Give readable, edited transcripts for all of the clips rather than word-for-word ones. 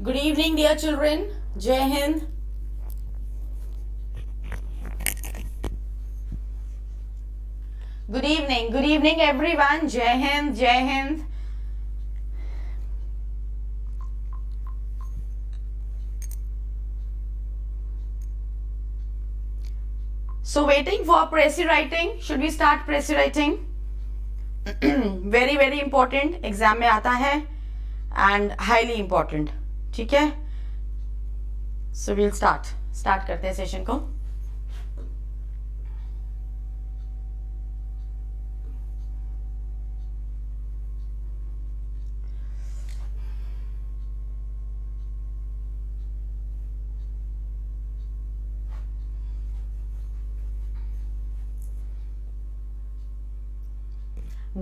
Good evening, dear children. Jai Hind. Good evening, everyone. Jai Hind, Jai Hind. So, waiting for Prezi writing. Should we start Prezi writing? Very, very important. Exam में आता है and highly important. ठीक है? So we'll start करते हैं session को.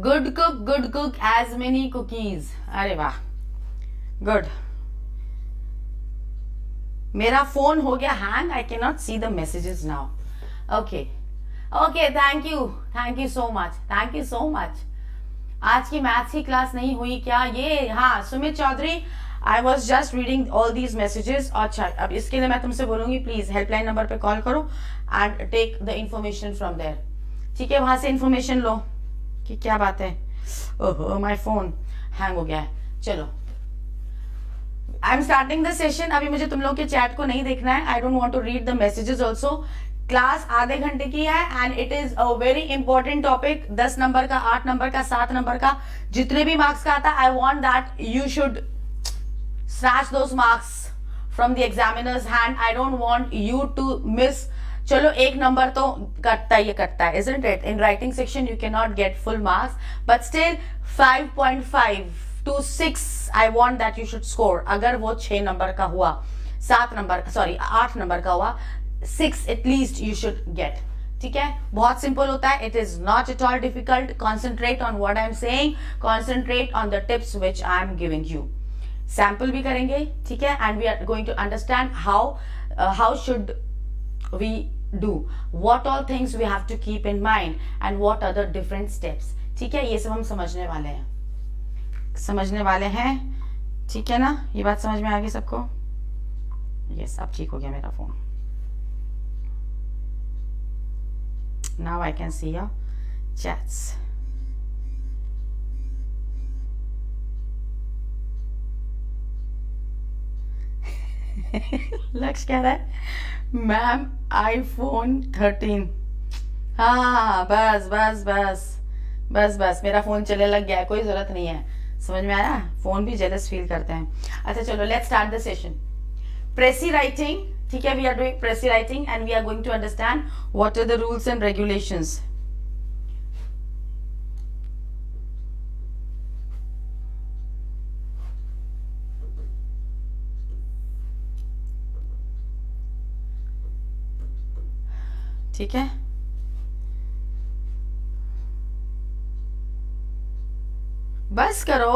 Good cook as many cookies. अरे वाह, good. मेरा फोन हो गया hang. I cannot see the messages now. Okay, thank you so much. आज की मैथ्स की क्लास नहीं हुई क्या? ये हाँ, Sumit Chaudhary, I was just reading all these messages. अच्छा, अब इसके लिए मैं तुमसे बोलूंगी प्लीज हेल्पलाइन नंबर पे कॉल करो and take the information from there. ठीक है, वहां से इंफॉर्मेशन लो कि क्या बात है. ओहो, माय फोन हैंग हो गया है. चलो, I am starting the session. अभी मुझे तुम लोग के चैट को नहीं देखना है. I don't want to read the messages also. Class आधे घंटे की है and it is a very important topic. 10 number का, 8 नंबर का, 7 नंबर का, जितने भी मार्क्स का आता है, I want that you should snatch those marks from the examiner's hand. I don't want you to miss. चलो, एक नंबर तो कटता है, isn't it? In writing section you cannot get full marks, but still 5.5 to 6 I want that you should score. अगर वो 6 number का हुआ, 8 number का हुआ, 6 at least you should get. ठीक है, बहुत सिंपल होता है. It is not at all difficult. Concentrate on what I am saying. Concentrate on the tips which I am giving you. Sample भी करेंगे, ठीक है, and we are going to understand how should we do, what all things we have to keep in mind and what are the different steps. ठीक है, ये सब हम समझने वाले हैं. ठीक है ना, ये बात समझ में आ गई सबको? यस, अब ठीक हो गया मेरा phone. Now I can see your chats. लक्ष्य कह रहा है मैम आईफोन 13. हाँ, बस मेरा फोन चलने लग गया है, कोई जरूरत नहीं है. समझ में आया? फोन भी जेलस फील करते हैं. अच्छा चलो, let's start the session. Precis writing. ठीक है, we are doing precis writing and we are going to understand what are the rules and regulations. ठीक है, बस करो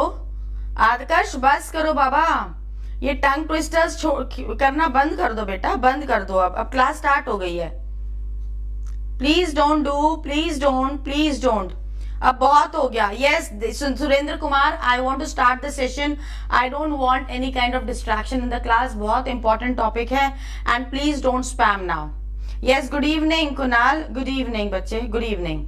आदर्श, बस करो बाबा. ये टंग ट्विस्टर्स करना बंद कर दो बेटा, बंद कर दो. अब क्लास स्टार्ट हो गई है. Please don't. अब बहुत हो गया. Yes, Surendra Kumar, I want to start the session. I don't want any kind of distraction in the class. बहुत इंपॉर्टेंट टॉपिक है and please don't spam now. Yes, good evening Kunal, good evening बच्चे, good evening.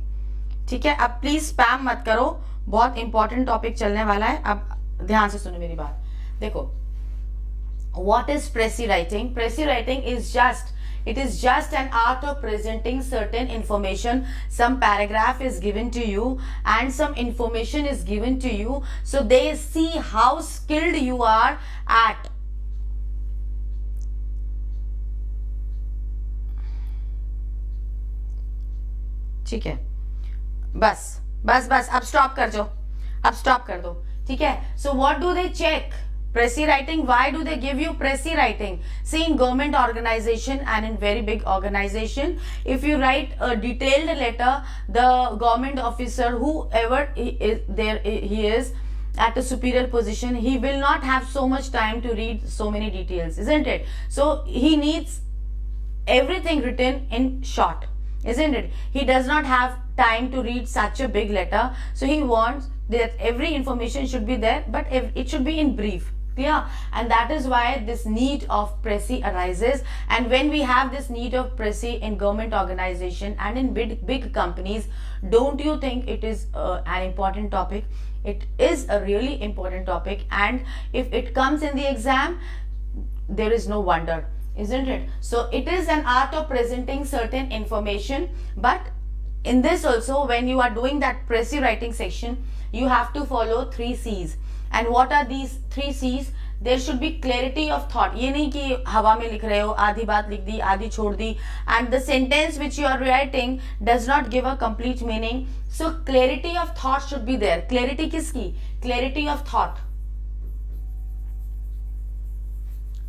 ठीक है, अब please spam मत करो, बहुत important topic चलने वाला है. अब ध्यान से सुनो मेरी बात. देखो, what is प्रेसी writing? प्रेसी writing is just an art of presenting certain information. Some paragraph is given to you and some information is given to you, so they see how skilled you are at. ठीक है, बस अब stop कर दो. ठीक है, so what do they check? Prezi writing. Why do they give you Prezi writing? See, in government organization and in very big organization, if you write a detailed letter, the government officer, whoever he is at a superior position, he will not have so much time to read so many details, isn't it? So he needs everything written in short, isn't it? He does not have time to read such a big letter, so he wants that every information should be there, but it should be in brief. Clear? And that is why this need of Precis arises. And when we have this need of Precis in government organization and in big companies, don't you think it is an important topic? It is a really important topic, and if it comes in the exam, there is no wonder, isn't it? So it is an art of presenting certain information, but in this also, when you are doing that Precis writing section, you have to follow 3 C's. And what are these 3 C's? There should be clarity of thought. ये नहीं कि हवा में लिख रहे हो, आधी बात लिख दी, आधी छोड़ दी, and the sentence which you are writing does not give a complete meaning. So clarity of thought should be there. Clarity किसकी? Clarity of thought.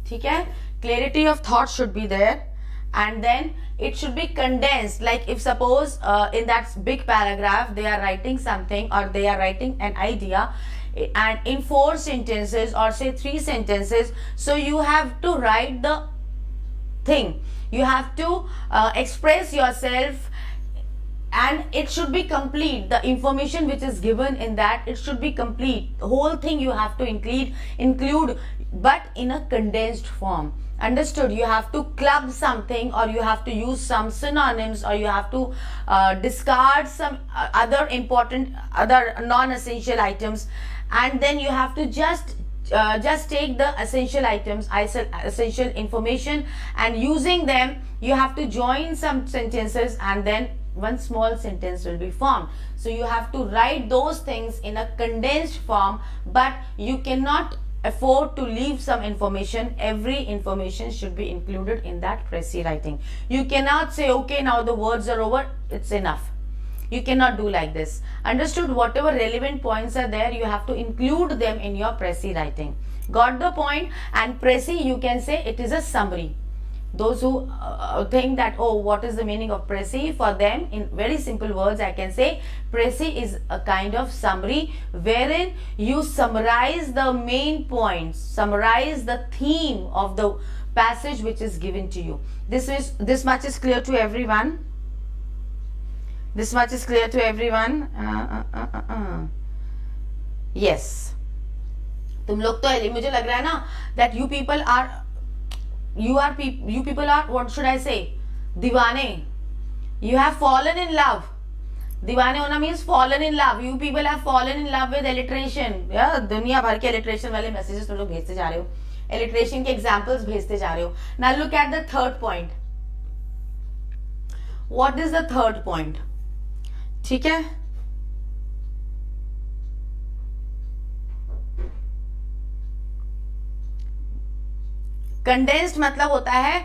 ठीक है? Clarity of thought should be there, and then it should be condensed. Like if suppose in that big paragraph they are writing something, or they are writing an idea, and in 4 sentences or say 3 sentences, so you have to write the thing, you have to express yourself, and it should be complete. The information which is given in that, it should be complete. The whole thing you have to include, but in a condensed form. Understood? You have to club something, or you have to use some synonyms, or you have to discard some other non-essential items, and then you have to just take the essential items, essential information, and using them you have to join some sentences, and then one small sentence will be formed. So you have to write those things in a condensed form, but you cannot afford to leave some information. Every information should be included in that Precis writing. You cannot say, okay, now the words are over, it's enough. You cannot do like this. Understood? Whatever relevant points are there, you have to include them in your Precis writing. Got the point? And Precis, you can say it is a summary. Those who think that, oh, what is the meaning of Precis? For them, in very simple words, I can say Precis is a kind of summary wherein you summarize the main points, summarize the theme of the passage which is given to you. This much is clear to everyone. This much is clear to everyone. Yes. तुम लोग तो मुझे लग रहा है ना that you people are, what should I say, दीवाने. You have fallen in love. दीवाने होना means fallen in love. You people have fallen in love with alliteration. दुनिया भर के alliteration वाले messages तुम लोग भेजते जा रहे हो, alliteration के examples भेजते जा रहे हो. Now look at the third point. What is the third point? ठीक है? Condensed मतलब होता है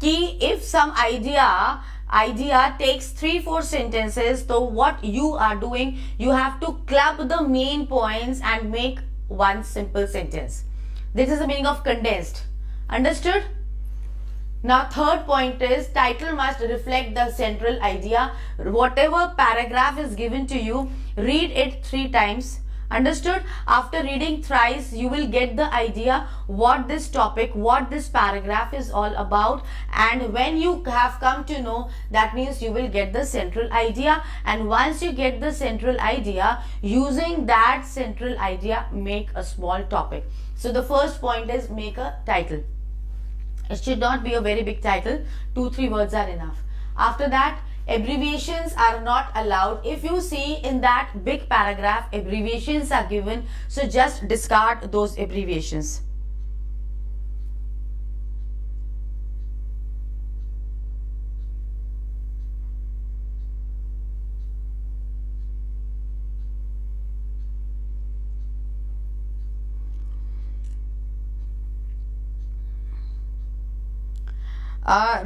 कि if some idea takes 3-4 sentences, so what you are doing, you have to club the main points and make one simple sentence. This is the meaning of condensed. Understood? Now third point is title must reflect the central idea. Whatever paragraph is given to you, read it 3 times. Understood? After reading thrice, you will get the idea what this topic, what this paragraph is all about, and when you have come to know, that means you will get the central idea. And once you get the central idea, using that central idea, make a small topic. So the first point is make a title. It should not be a very big title. 2-3 words are enough. After that, abbreviations are not allowed. If you see in that big paragraph, abbreviations are given, so just discard those abbreviations.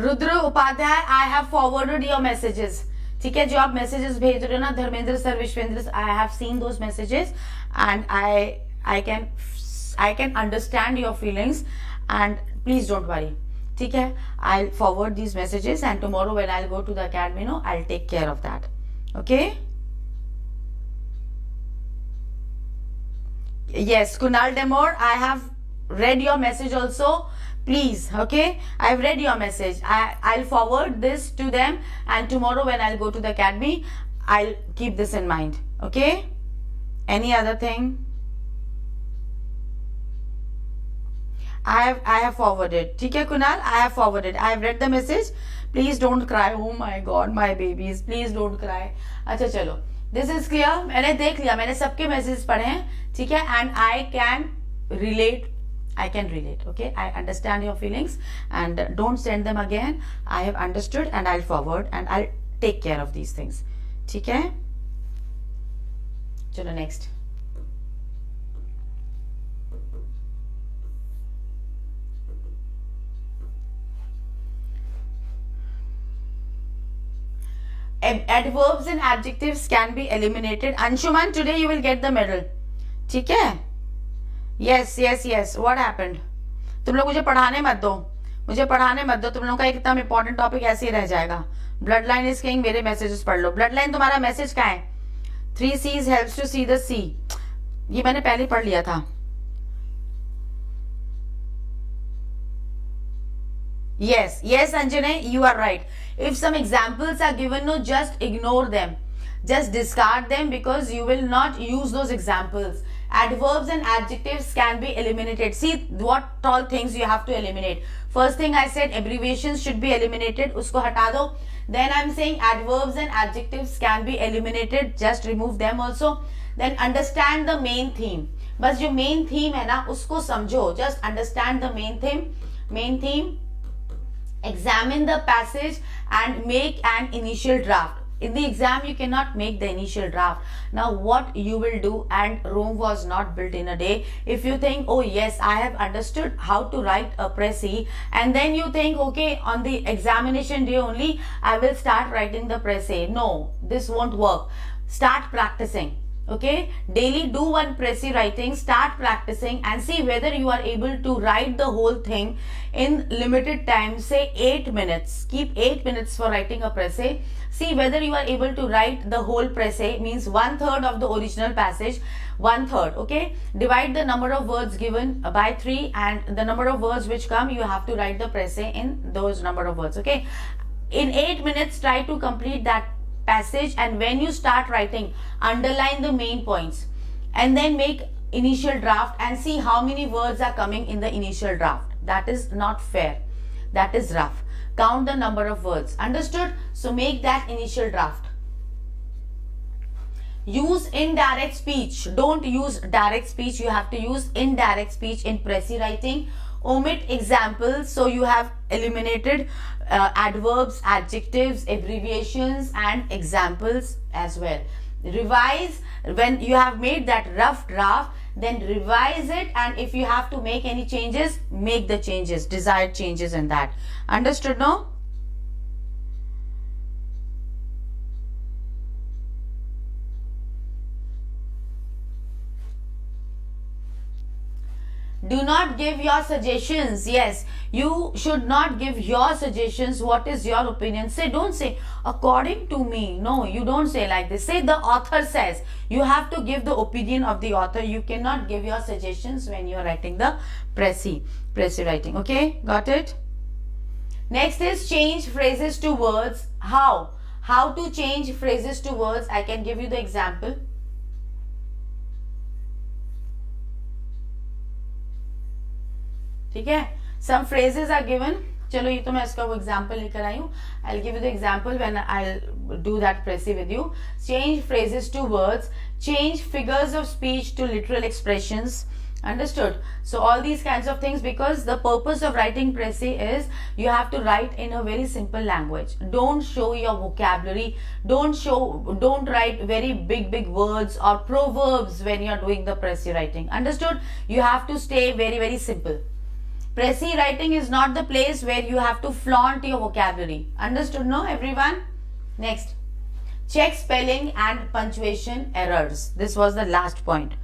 Rudra Upadhyay, I have forwarded your messages. ठीक है, जो आप messages भेज रहे हो ना, Dharmendra sir, Vishwendra, I have seen those messages and I can understand your feelings and please don't worry. ठीक है, I forward these messages and tomorrow when I go to the academy, no, I take care of that. Okay. Yes, Kunal Demore, I have read your message also. Please, okay, I've read your message. I'll forward this to them, and tomorrow when I'll go to the academy, I'll keep this in mind. Okay? Any other thing? I have forwarded. ठीक है Kunal, I have forwarded. I have read the message. Please don't cry. Oh my God, my babies. Please don't cry. अच्छा चलो, this is clear. मैंने देख लिया, मैंने सबके message पढ़े हैं, ठीक है, and I can relate. I can relate. Okay, I understand your feelings and don't send them again. I have understood and I'll forward and I'll take care of these things. ठीक है, चलो next. Adverbs and adjectives can be eliminated. Anshuman, today you will get the medal. ठीक है? Yes, yes, yes. What happened? तुम लोग मुझे पढ़ाने मत दो. मुझे पढ़ाने मत दो. तुम लोगों का एक इतना इंपॉर्टेंट टॉपिक ऐसे ही रह जाएगा. Blood line is king. मेरे मैसेजेस पढ़ लो. ब्लड लाइन तुम्हारा मैसेज क्या है? 3 C's helps to see the C. ये मैंने पहले पढ़ लिया था. Yes, yes, Anjane, you are right. If some examples are given, no, just ignore them. Just discard them because you will not use those examples. Adverbs and adjectives can be eliminated. See what all things you have to eliminate. First thing I said, abbreviations should be eliminated. Usko hata do. Then I'm saying adverbs and adjectives can be eliminated. Just remove them also. Then understand the main theme. बस जो main theme है ना, उसको समझो. Just understand the main theme. Main theme. Examine the passage and make an initial draft. In the exam, you cannot make the initial draft. Now, what you will do, and Rome was not built in a day. If you think, oh yes, I have understood how to write a précis, and then you think, okay, on the examination day only, I will start writing the précis. No, this won't work. Start practicing. Okay, daily do one précis writing, start practicing and see whether you are able to write the whole thing in limited time, say 8 minutes. Keep 8 minutes for writing a précis. See whether you are able to write the whole précis, means 1/3 of the original passage, 1/3. Okay, divide the number of words given by 3 and the number of words which come, you have to write the précis in those number of words. Okay, in 8 minutes try to complete that passage, and when you start writing, underline the main points and then make initial draft and see how many words are coming in the initial draft. That is not fair. That is rough. Count the number of words. Understood? So make that initial draft. Use indirect speech. Don't use direct speech. You have to use indirect speech in précis writing. Omit examples. So you have eliminated adverbs, adjectives, abbreviations and examples as well. Revise when you have made that rough draft, then revise it, and if you have to make any changes, make the changes, desired changes in that. Understood, no? Do not give your suggestions. Yes, you should not give your suggestions. What is your opinion? Say, don't say according to me. No, you don't say like this. Say the author says. You have to give the opinion of the author. You cannot give your suggestions when you are writing the précis writing. Okay, got it? Next is change phrases to words. How to change phrases to words? I can give you the example. ठीक है, some phrases are given. चलो ये तो मैं इसका वो example लेकर आई हूँ. I'll give you the example when I'll do that précis with you. Change phrases to words. Change figures of speech to literal expressions. Understood? So all these kinds of things, because the purpose of writing précis is you have to write in a very simple language. Don't show your vocabulary. Don't write very big words or proverbs when you're doing the précis writing. Understood? You have to stay very simple. Précis writing is not the place where you have to flaunt your vocabulary. Understood, no, everyone? Next, check spelling and punctuation errors. This was the last point.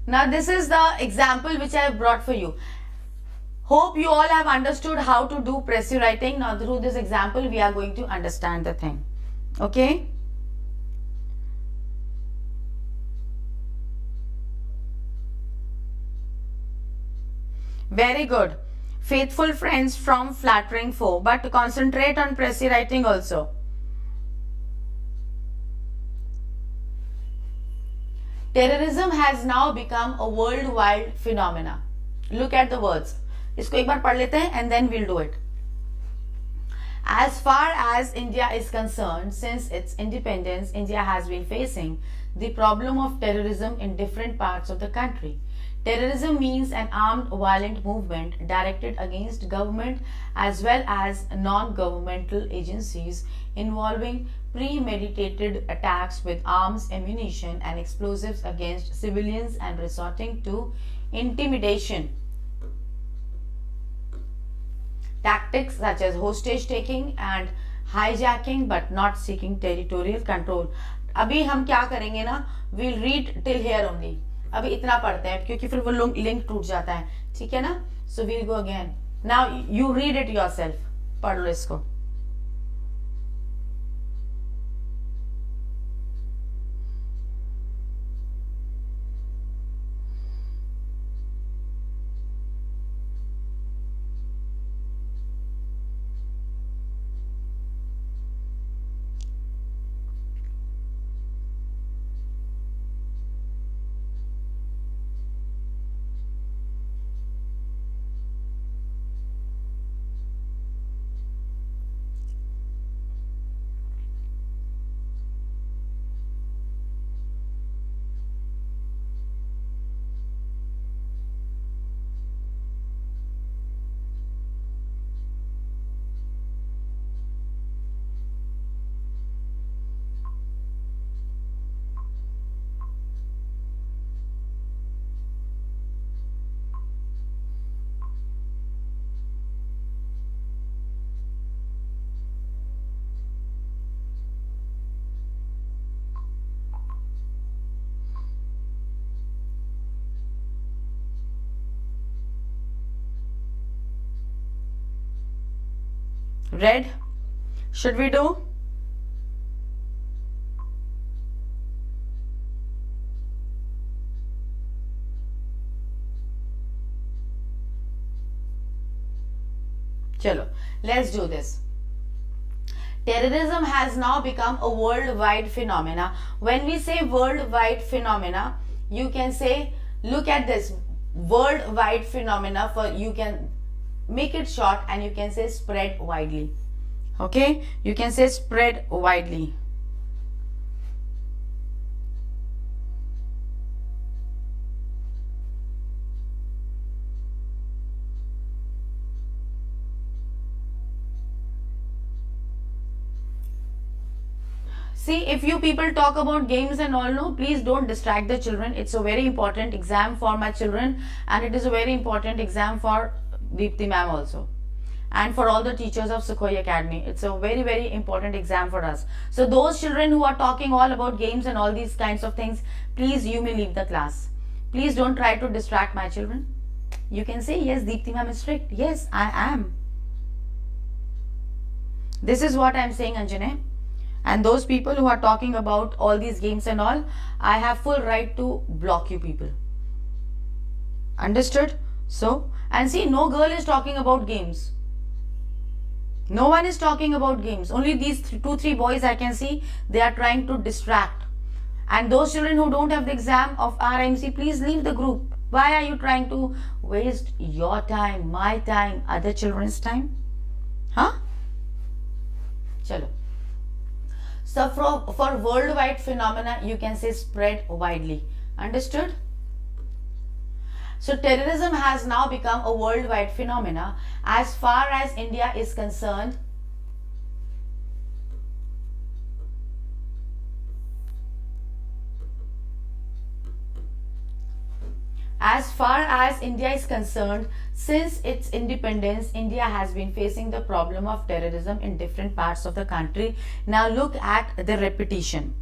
Now this is the example which I have brought for you. Hope you all have understood how to do précis writing. Now through this example we are going to understand the thing. Okay? Very good. Faithful friends from flattering foe. But concentrate on précis writing also. Terrorism has now become a worldwide phenomena. Look at the words. इसको एक बार पढ़ लेते हैं and then we'll do it. As far as India is concerned, since its independence, India has been facing the problem of terrorism in different parts of the country. Terrorism means an armed violent movement directed against government as well as non-governmental agencies involving premeditated attacks with arms, ammunition and explosives against civilians and resorting to intimidation. Tactics such as hostage taking and hijacking but not seeking territorial control. अभी हम क्या करेंगे ना, we'll read till here only. अभी इतना पढ़ते हैं क्योंकि फिर वो लिंक टूट जाता है, ठीक है ना. So we'll go again. Now you read it yourself. पढ़ लो इसको. Read? Should we do? Chalo, let's do this. Terrorism has now become a worldwide phenomena. When we say worldwide phenomena, you can say, look at this, worldwide phenomena, for you can make it short and you can say spread widely. Okay, you can say spread widely. See, if you people talk about games and all, no, please don't distract the children. It's a very important exam for my children and it is a very important exam for Deepti Mam also, and for all the teachers of Sukhoi Academy. It's a very, very important exam for us. So those children who are talking all about games and all these kinds of things, please, you may leave the class. Please don't try to distract my children. You can say, yes, Deepti Mam is strict. Yes, I am. This is what I am saying, Anjane. And those people who are talking about all these games and all, I have full right to block you people. Understood? So, and see, no girl is talking about games. No one is talking about games. Only these 2-3 boys I can see, they are trying to distract. And those children who don't have the exam of RIMC, please leave the group. Why are you trying to waste your time, my time, other children's time? Huh? Chalo. So for worldwide phenomena, you can say spread widely. Understood? So terrorism has now become a worldwide phenomena. As far as India is concerned, since its independence, India has been facing the problem of terrorism in different parts of the country. Now look at the repetition.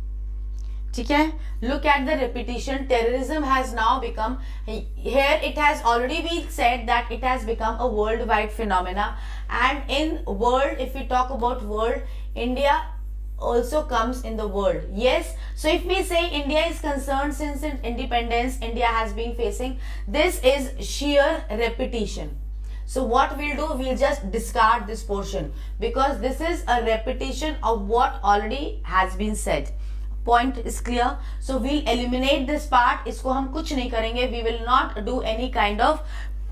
Okay? Look at the repetition. Terrorism has now become, here it has already been said that it has become a worldwide phenomena, and in world, if we talk about world, India also comes in the world. Yes, so if we say India is concerned, since its independence, India has been facing, this is sheer repetition. So what we'll do, we'll just discard this portion because this is a repetition of what already has been said. Point is clear. So we'll eliminate this part. इसको हम कुछ नहीं करेंगे. We will not do any kind of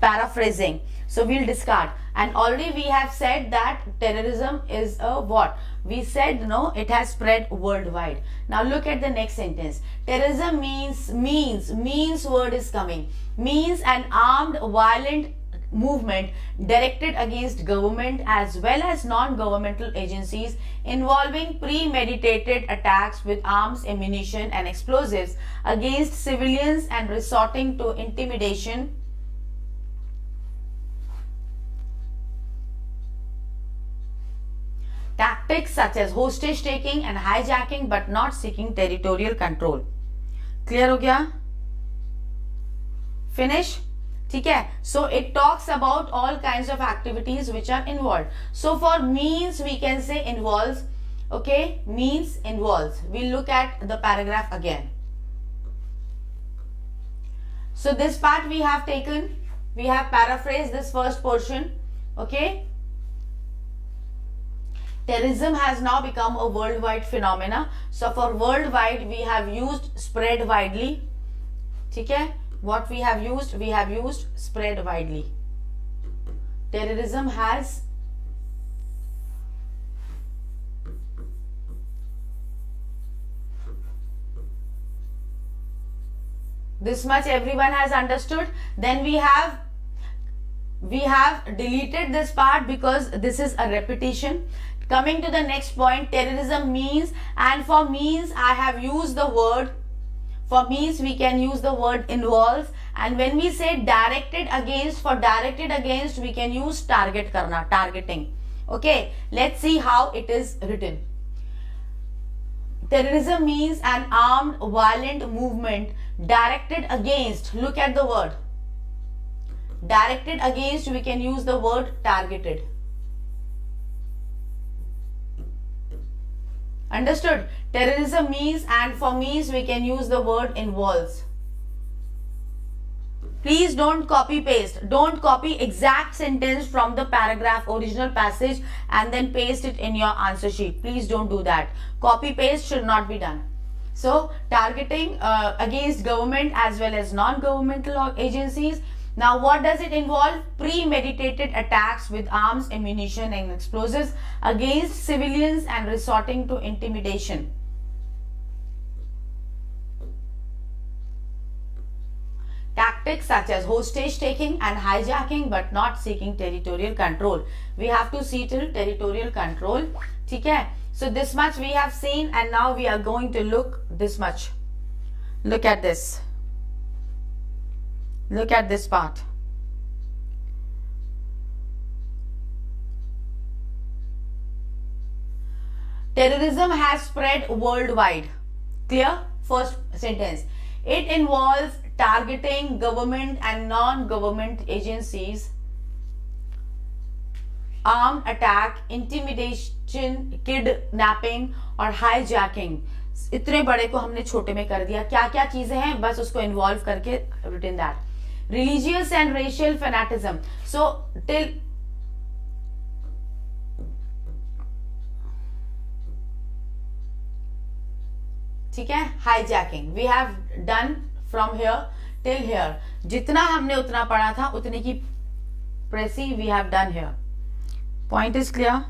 paraphrasing. So we'll discard. And already we have said that terrorism is a what? We said no, it has spread worldwide. Now look at the next sentence. Terrorism means word is coming. Means an armed violent movement directed against government as well as non-governmental agencies involving premeditated attacks with arms, ammunition and explosives against civilians and resorting to intimidation, tactics such as hostage taking and hijacking but not seeking territorial control. Clear हो गया? Finish? ठीक है. So it talks about all kinds of activities which are involved. So for means we can say involves. Okay, means involves. We'll look at the paragraph again. So this part we have taken. We have paraphrased this first portion. Okay. Terrorism has now become a worldwide phenomena. So for worldwide we have used spread widely. ठीक है. What we have used spread widely. Terrorism has this much everyone has understood. Then we have deleted this part because this is a repetition. Coming to the next point, terrorism means, and for means I have used the word. For means we can use the word involves, and when we say directed against, for directed against we can use target karna, targeting. Okay, let's see how it is written. Terrorism means an armed violent movement directed against, look at the word, directed against we can use the word targeted. Understood? Terrorism means, and for means we can use the word involves. Please don't copy paste. Don't copy exact sentence from the paragraph original passage and then paste it in your answer sheet. Please don't do that. Copy paste should not be done. So targeting against government as well as non-governmental agencies. Now what does it involve? Premeditated attacks with arms, ammunition and explosives against civilians and resorting to intimidation. Tactics such as hostage taking and hijacking but not seeking territorial control. We have to see till territorial control. Okay? So this much we have seen, and now we are going to look this much. Look at this. Look at this part. Terrorism has spread worldwide. Clear? First sentence. It involves targeting government and non-government agencies, armed attack, intimidation, kidnapping और hijacking. इतने बड़े को हमने छोटे में कर दिया. क्या क्या चीजें हैं बस उसको इन्वॉल्व करके written that. Religious and racial fanaticism. So till ठीक है, hijacking we have done from here till here. जितना हमने उतना पढ़ा था उतने की Precis we have done here. Point is clear?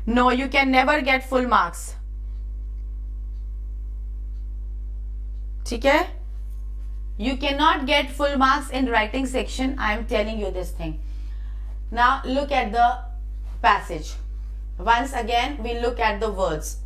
No, you can never get full marks. ठीक है? You cannot get full marks in writing section. I am telling you this thing. Now look at the passage. Once again we look at the words.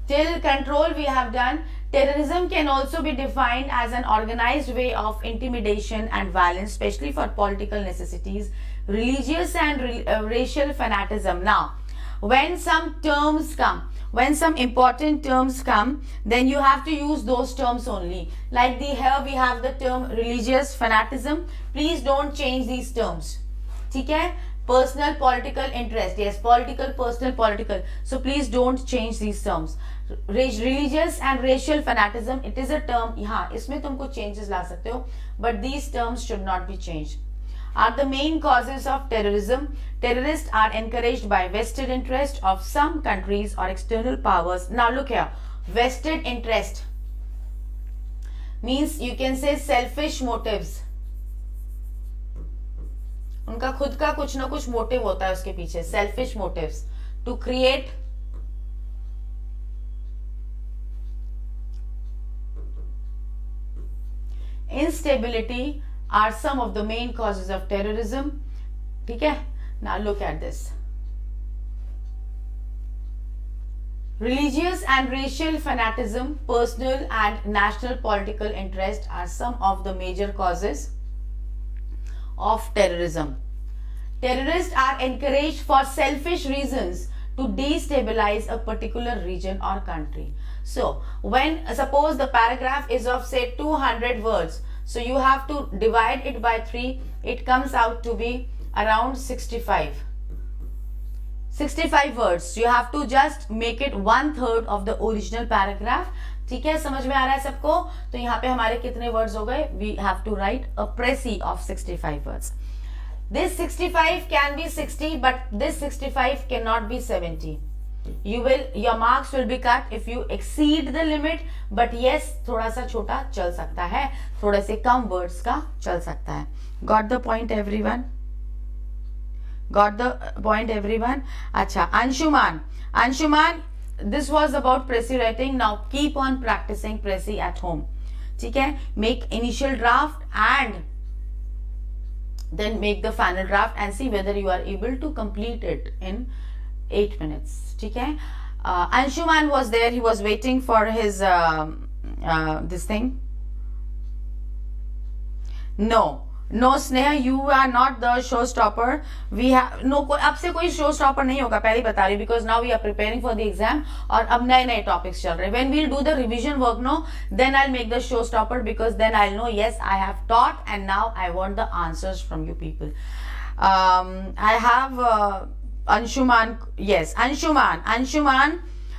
Till control we have done. Terrorism can also be defined as an organized way of intimidation and violence, especially for political necessities, religious and racial fanaticism. Now, when some terms come, when some important terms come, then you have to use those terms only. Like here we have the term religious fanaticism. Please don't change these terms. ठीक है? Personal political interest. Yes, political, personal, political. So please don't change these terms. Religious and racial fanaticism, it is a term. हाँ, इसमें तुम कुछ changes ला सकते हो, but these terms should not be changed. are the main causes of terrorism. Terrorists are encouraged by vested interest of some countries or external powers. Now look here, vested interest means you can say selfish motives. उनका खुद का कुछ ना कुछ motive होता है उसके पीछे, selfish motives to create instability are some of the main causes of terrorism. ठीक है, now look at this. Religious and racial fanaticism, personal and national political interest are some of the major causes of terrorism. Terrorists are encouraged for selfish reasons to destabilize a particular region or country. So, when suppose the paragraph is of say 200 words, so you have to divide it by 3, it comes out to be around 65 words. You have to just make it 1/3 of the original paragraph. ठीक है, समझ में आ रहा है सबको? तो यहाँ पे हमारे कितने वर्ड्स हो गए? We have to write a précis of 65 words. This 65 can be 60, but this 65 cannot be 70. Your marks will be cut if you exceed the limit, but yes, थोड़ा सा छोटा चल सकता है, थोड़े से कम words का चल सकता है. Got the point everyone? Got the point everyone? अच्छा, Anshuman, this was about Precis writing. Now keep on practicing Precis at home. ठीक है, make initial draft and then make the final draft and see whether you are able to complete it in 8 minutes. ठीक है, Anshuman was there, he was waiting for his this thing. No Sneha, you are not the showstopper. We have no, अब से कोई showstopper नहीं होगा, पहले बता रही, because now we are preparing for the exam और अब नए topics चल रहे. When we'll do the revision work, no, then I'll make the showstopper, because then I'll know, yes, I have taught and now I want the answers from you people. I have Anshuman. Yes, Anshuman,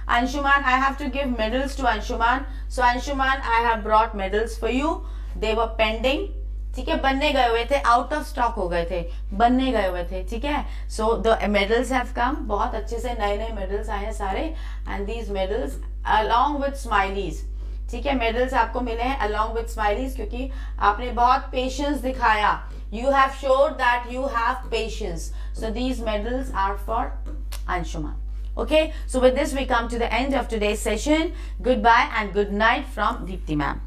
I have to give medals to Anshuman. So Anshuman, I have brought medals for you. They were pending. ठीक है, बनने गए हुए थे, out of stock हो गए थे, बनने गए हुए थे. ठीक है, so the medals have come, बहुत अच्छे से नए मेडल्स आए हैं सारे, and these medals along with smileys. ठीक है, मेडल्स आपको मिले हैं अलोंग विद स्माइलीज, क्योंकि आपने बहुत पेशेंस दिखाया. You have shown that you have patience. So these medals are for Anshuman. Okay, so with this we come to the end of today's session. Goodbye and good night from Deepti Mam.